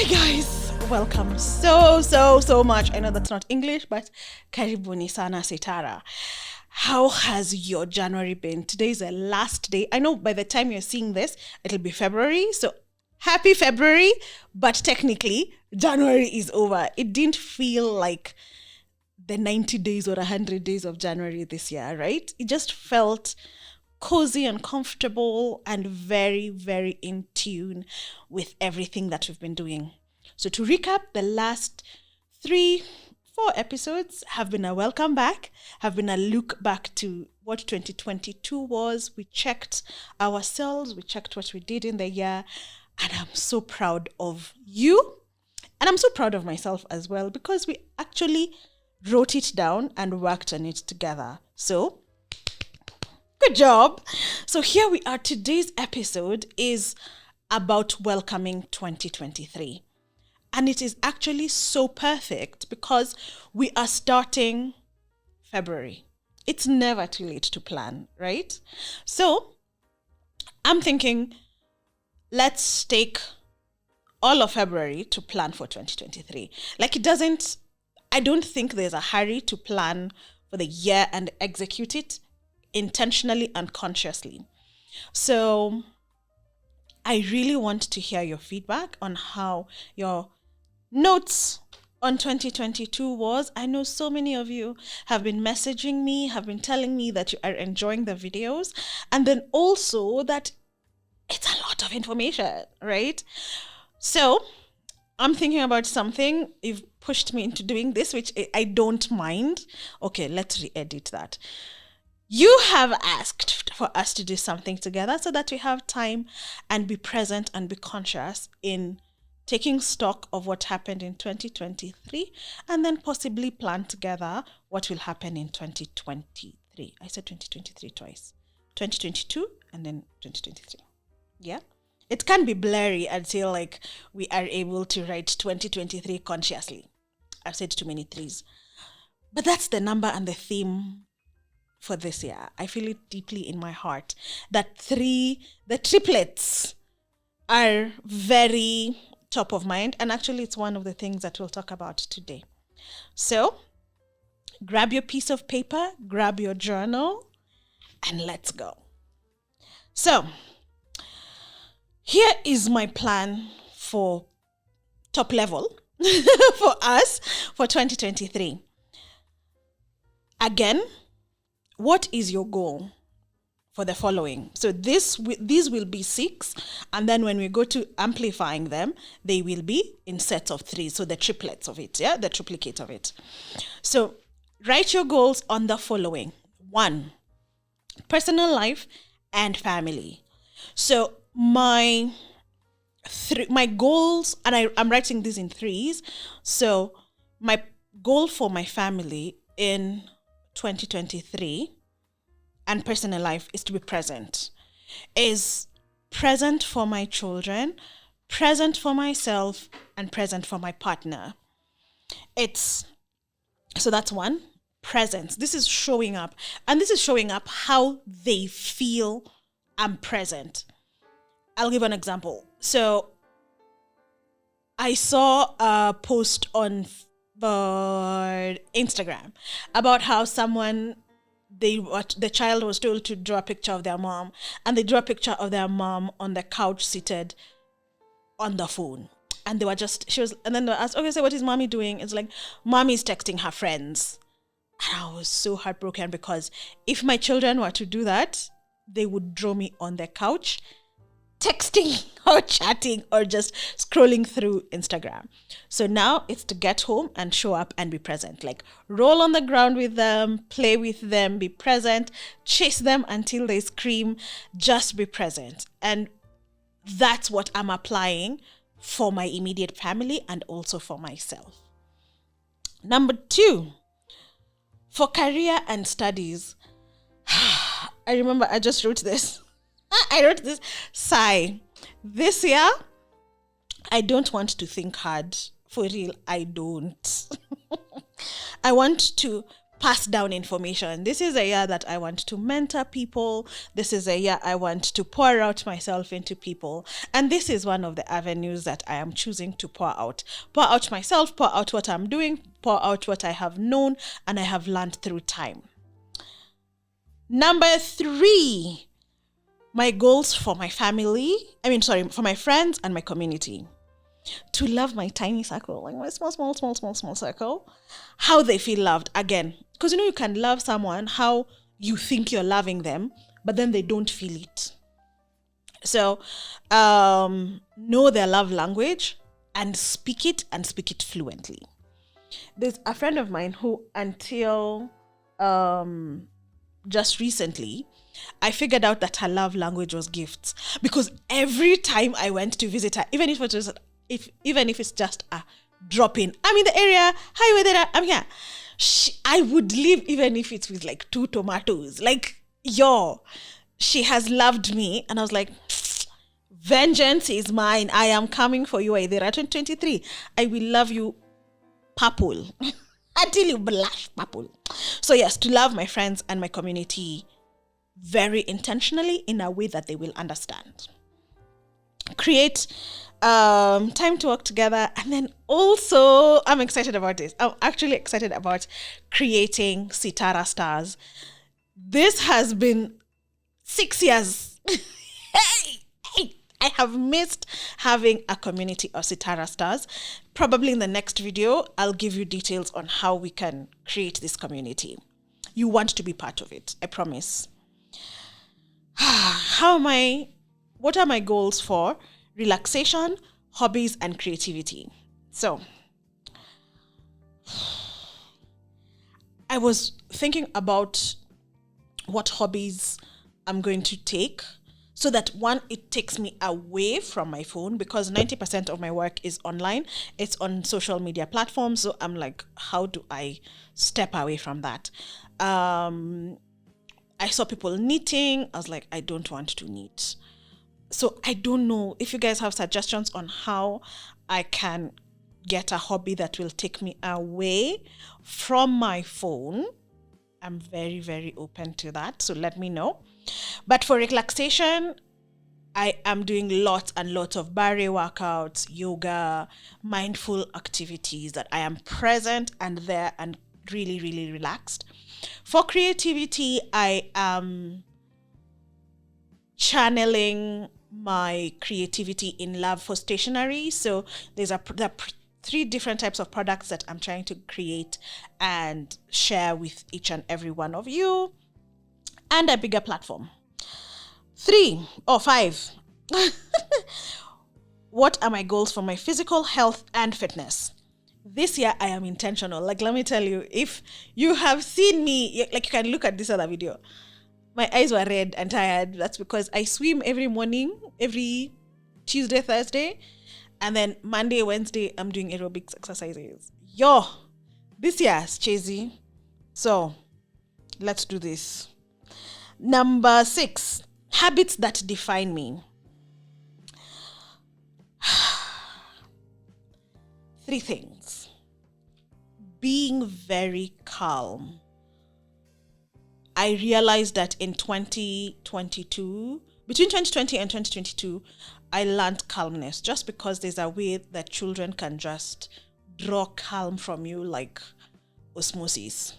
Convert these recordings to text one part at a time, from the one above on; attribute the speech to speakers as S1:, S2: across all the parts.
S1: Hi guys, welcome so much. I know that's not English, but karibuni sana sitara. How has your January been? Today's the last day. I know by the time you're seeing this, it'll be February. So happy February, but technically January is over. It didn't feel like the 90 days or 100 days of January this year, right? It just felt cozy and comfortable and very in tune with everything that we've been doing. So to recap, the last 4 episodes have been a welcome back, have been a look back to what 2022 was. We checked ourselves, we checked what we did in the year, and I'm so proud of you. And I'm so proud of myself as well because we actually wrote it down and worked on it together. So good job. So here we are. Today's episode is about welcoming 2023. And it is actually so perfect because we are starting February. It's never too late to plan, right? So I'm thinking, let's take all of February to plan for 2023. I don't think there's a hurry to plan for the year and execute it intentionally and consciously. So I really want to hear your feedback on how your notes on 2022 was. I know so many of you have been messaging me, have been telling me that you are enjoying the videos, and then also that it's a lot of information, right? So I'm thinking about something. You've pushed me into doing this, which I don't mind. Okay, let's re-edit that. You have asked for us to do something together so that we have time and be present and be conscious in taking stock of what happened in 2023 and then possibly plan together what will happen in 2023. I said 2023 twice. 2022 and then 2023. Yeah? It can be blurry until we are able to write 2023 consciously. I've said too many threes. But that's the number and the theme for this year. I feel it deeply in my heart that the triplets are very top of mind, and actually it's one of the things that we'll talk about today. So grab your piece of paper, grab your journal, and let's go. So here is my plan for top level for us for 2023. Again, what is your goal for the following? So these will be 6, and then when we go to amplifying them, they will be in sets of 3. So the triplets of it, the triplicate of it. So write your goals on the following. 1, personal life and family. So my goals, and I'm writing these in 3s. So my goal for my family in 2023 and personal life is to be present. Is present for my children, present for myself, and present for my partner. So that's 1, presence. This is showing up, and this is showing up how they feel I'm present. I'll give an example. So I saw a post on Instagram about how the child was told to draw a picture of their mom, and they drew a picture of their mom on the couch seated on the phone. And and then they asked, okay, so what is mommy doing? It's like, mommy's texting her friends. And I was so heartbroken because if my children were to do that, they would draw me on the couch texting or chatting or just scrolling through Instagram. So now it's to get home and show up and be present. Roll on the ground with them, play with them, be present, chase them until they scream, just be present. And that's what I'm applying for my immediate family and also for myself. Number 2, for career and studies. I remember I just wrote this. Sigh. This year, I don't want to think hard. For real, I don't. I want to pass down information. This is a year that I want to mentor people. This is a year I want to pour out myself into people. And this is one of the avenues that I am choosing to pour out. Pour out myself, pour out what I'm doing, pour out what I have known and I have learned through time. Number 3, my goals for my family. For my friends and my community. To love my tiny circle, like my small circle, how they feel loved again. Because you can love someone how you think you're loving them, but then they don't feel it. So, know their love language and speak it fluently. There's a friend of mine who, until just recently, I figured out that her love language was gifts, because every time I went to visit her, even if it's just a drop in, I'm in the area, hi, where there, I'm here. I would leave even if it's with like 2 tomatoes. Like, she has loved me, and I was like, vengeance is mine. I am coming for you. There at 2023, I will love you purple until you blush purple. So yes, to love my friends and my community very intentionally in a way that they will understand. Create time to work together. And then also, I'm excited about this. I'm actually excited about creating Sitara Stars. This has been 6 years. hey, I have missed having a community of Sitara Stars. Probably in the next video, I'll give you details on how we can create this community. You want to be part of it, I promise. What are my goals for relaxation, hobbies, and creativity? So, I was thinking about what hobbies I'm going to take, so that one, it takes me away from my phone, because 90% of my work is online. It's on social media platforms. So I'm like, how do I step away from that? I saw people knitting. I was like, I don't want to knit. So I don't know if you guys have suggestions on how I can get a hobby that will take me away from my phone. I'm very, very open to that. So let me know. But for relaxation, I am doing lots and lots of barre workouts, yoga, mindful activities that I am present and there and really, really relaxed. For creativity, I am channeling my creativity in love for stationery. So there are 3 different types of products that I'm trying to create and share with each and every one of you, and a bigger platform. 5. What are my goals for my physical health and fitness? This year I am intentional. Like, let me tell you, if you have seen me, like, you can look at this other video. My eyes were red and tired. That's because I swim every morning, every Tuesday, Thursday. And then Monday, Wednesday, I'm doing aerobics exercises. This year is cheesy. So let's do this. Number 6, habits that define me. 3 things. Being very calm. I realized that in 2022, between 2020 and 2022, I learned calmness, just because there's a way that children can just draw calm from you like osmosis.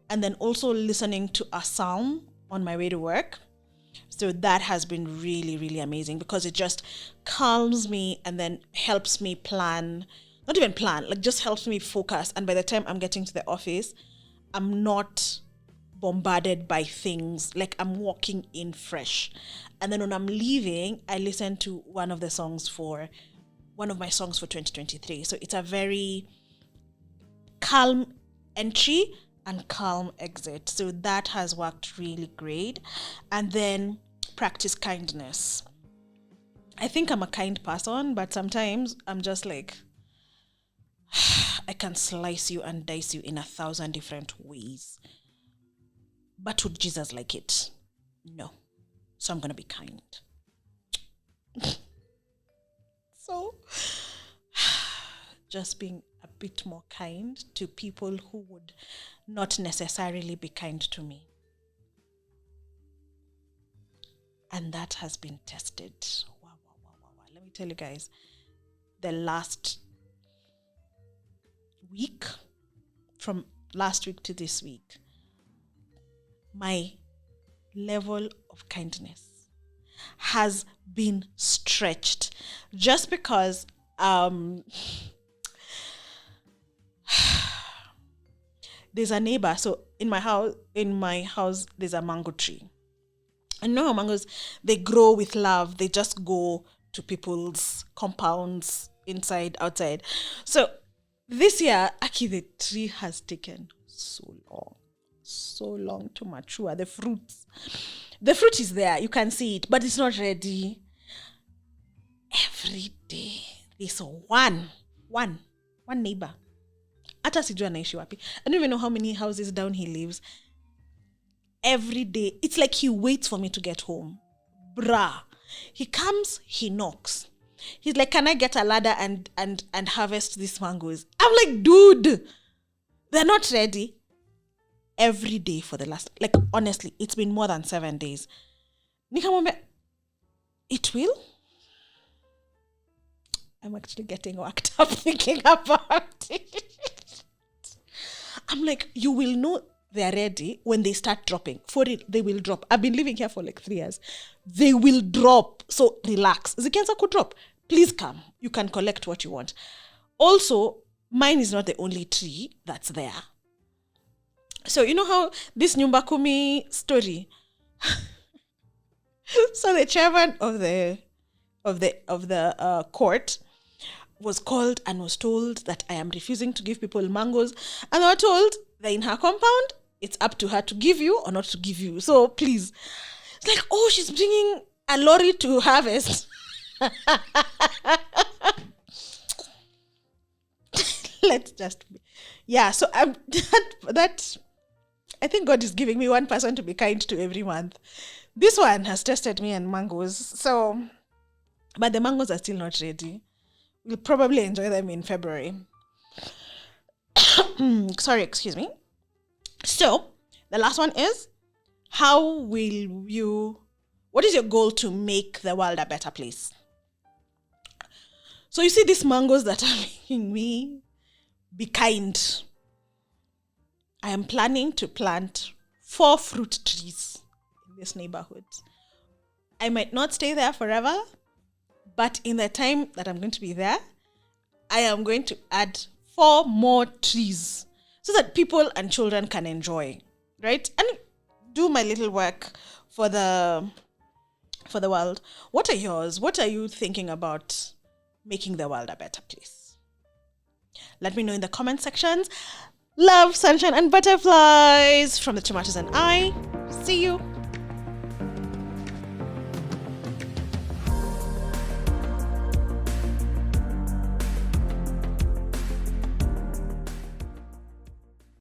S1: And then also listening to a psalm on my way to work. So that has been really, really amazing, because it just calms me and then helps me plan, not even plan, like just helps me focus. And by the time I'm getting to the office, I'm not bombarded by things, like I'm walking in fresh. And then when I'm leaving, I listen to one of my songs for 2023. So it's a very calm entry and calm exit. So that has worked really great. And then practice kindness. I think I'm a kind person, but sometimes I'm just like, I can slice you and dice you in 1,000 different ways. But would Jesus like it? No. So I'm going to be kind. So just being a bit more kind to people who would not necessarily be kind to me. And that has been tested. Wow. Let me tell you guys, the last week, from last week to this week, my level of kindness has been stretched just because there's a neighbor. So in my house there's a mango tree. And you know how mangoes, they grow with love. They just go to people's compounds, inside, outside. So this year, actually, the tree has taken so long to mature. The fruit is there. You can see it, but it's not ready. Every day, there's one neighbor. Hata sijui anaishi wapi. I don't even know how many houses down he lives. Every day, it's like he waits for me to get home. Bruh. He comes, he knocks. He's like, can I get a ladder and harvest these mangoes? I'm like, dude, they're not ready. Every day for the last, like, honestly, it's been more than 7 days. Nikamwambia, it will? I'm actually getting worked up thinking about it. I'm like, you will know they're ready when they start dropping. For it, they will drop. I've been living here for like 3 years. They will drop. So relax. Zikianza could drop. Please come. You can collect what you want. Also, mine is not the only tree that's there. So you know how this Nyumba Kumi story. So the chairman of the court was called and was told that I am refusing to give people mangoes, and they were told that in her compound it's up to her to give you or not to give you. So please, it's like, oh, she's bringing a lorry to harvest. Let's just be. Yeah, so that I think God is giving me one person to be kind to every month. This one has tested me and mangoes. So, but the mangoes are still not ready. We'll probably enjoy them in February. Sorry, excuse me. So, the last one is, what is your goal to make the world a better place? So you see these mangoes that are making me be kind. I am planning to plant 4 fruit trees in this neighborhood. I might not stay there forever, but in the time that I'm going to be there, I am going to add 4 more trees so that people and children can enjoy, right? And do my little work for the world. What are yours? What are you thinking about making the world a better place? Let me know in the comment sections. Love, sunshine, and butterflies from the Tomatoes and I. See you.